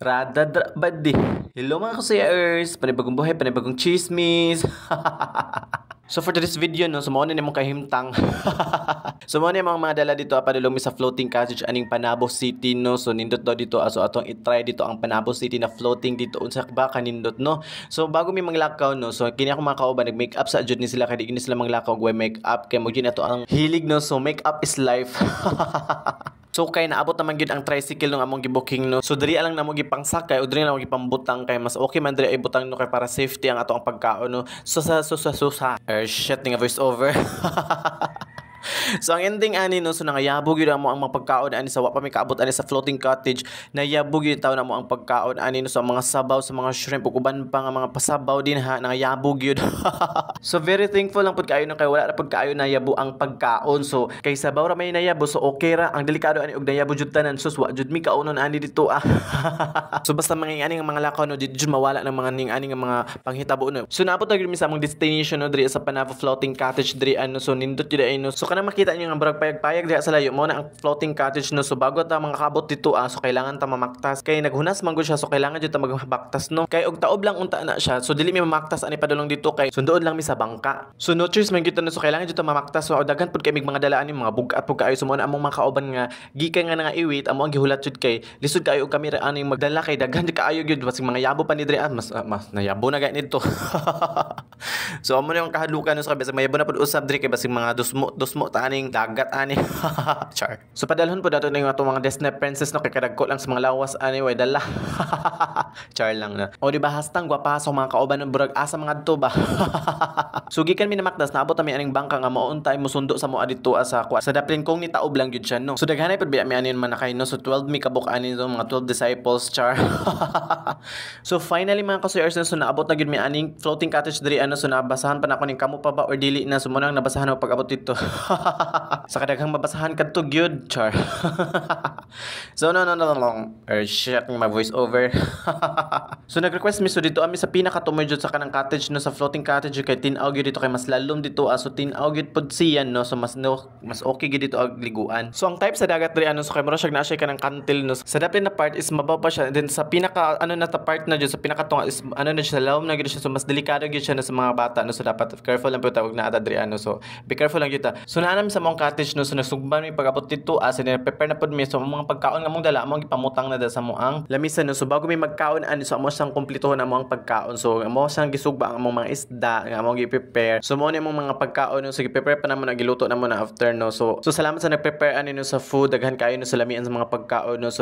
Radadra badi. Hello mga kusayers, panibagong buhay, panibagong chismis. So for today's video no, sumuon na mong kahimtang. Sumuon na mga dala dito padulong mi sa floating cottage aning Panabo City no. So nindot daw dito aso atong i-try dito ang Panabo City na floating dito unsa ba kanindot no. So bago mi manglakaw no, so kini ako mga kauban nag-makeup sa jud ni sila kay di gini sila manglakaw way makeup kay mo gina to ang hilig no. So makeup is life. So kay naabot naman gyud ang tricycle nung among gibooking no. So diri lang namo gipangsakay o diri lang gipambutang kay mas okay man diri ay butang no kay para safety ang ato ang pagkaon no. So sa shit nga voice over. So ang ending ani no, so nangayabog yun mo ang mga pagkaon ani sa wa pa may kaabot ani sa floating cottage, nayabog yun taw na mo ang pagkaon ani no sa mga sabaw sa mga shrimp ug uban pa nga mga pasabaw din ha, nangayabog yun. So very thankful lang pud kaayo no kay wala ra pud kaayo nayabo ang pagkaon. So kay sabaw ra may nayabo so okay ra. Ang delikado ani og nayabo jud tanan sus wa jud mi kaunon ani dito ah. So basta mga ani nga mga lakaw no dito jud mawala ng mga ning ani nga mga panghitabo no. So naabot na gyud mi sa among destination no diri sa Panabo floating cottage diri ano so nindot jud ay no. So kanang makita niyo nga brag payag-payag diha sa layo mo na ang floating cottage no. So bago ta mga kabot dito so kailangan ta mamaktas kay naghunas man gud siya so kailangan jud ta magbaktas no. Kay og taob lang unta na siya so dili mi mamaktas ani padulong dito kay sundoon lang mi sa bangka. So no choice man gyud no so kailangan jud ta mamaktas so daghan pud kay mig mga dalaan ni mga bugat pud kaayo so mo na among mga kauban nga gikan nga nga iwit amo ang gihulat jud kay lisod kaayo og kamera ani magdala kay daghan jud kaayo gyud basig mga yabo pa ni diri mas nayabo na gani dito. So amo na yung kahalukan no so basig mayabo na pud usab diri kay basig mga dusmo ta aning dagat ani. Char. So padalhon po dato na yung atong mga Disney princess no kay kadagko lang sa mga lawas ani way dala. Char lang na. O di ba hastang gwapa sa mga kauban ng burag asa mga adto ba. So gikan mi na makdas naabot mi aning bangka nga mao untay mo sundo sa mo adito sa kwa. Sa daplin kong ni taob lang gyud siya no. So daghanay pud biya mi anin man nakay no so 12 mi kabuk ani so mga 12 disciples char. So finally mga kasuyers so naabot na gyud mi aning floating cottage diri ano so nabasahan pa na ako ning kamo pa ba or dili na so mo nang nabasahan ako pag abot dito. Sa kadaghang mabasahan kadto gyud char. So no or shit my voice over. So nag-request mi so dito ami sa pinakatumoy jud sa kanang cottage no sa floating cottage kay tin-aw gyud dito kay mas lalom dito so tin-aw gyud pod siyan no so mas okay gyud dito ag liguan. So ang type sa dagat diri ano so kay mura siya na siya kanang kantil no sa daplin na part is mabaw pa siya then sa pinaka ano na ta part na jud sa pinakatunga is ano na siya lawom na gyud siya so mas delikado gyud siya na sa mga bata no so dapat careful lang pud ta og naata diri ano so be careful lang gyud ta. So naa sa mong cottage no so nagsugban mi pag-abot dito so prepare na pud mi so mga pagkaon nga mong dala among gipamutang na da sa moang lamisan no so bago mi magkaon ani so amo sang kumpletuhon amo ang pagkaon so amo sang gisugba ang among mga isda nga among gi-prepare so mo ni among mga pagkaon no so gi-prepare pa namo na giluto namo na after no so salamat sa nag-prepare ani no sa food daghan kayo no sa lamian sa mga pagkaon no so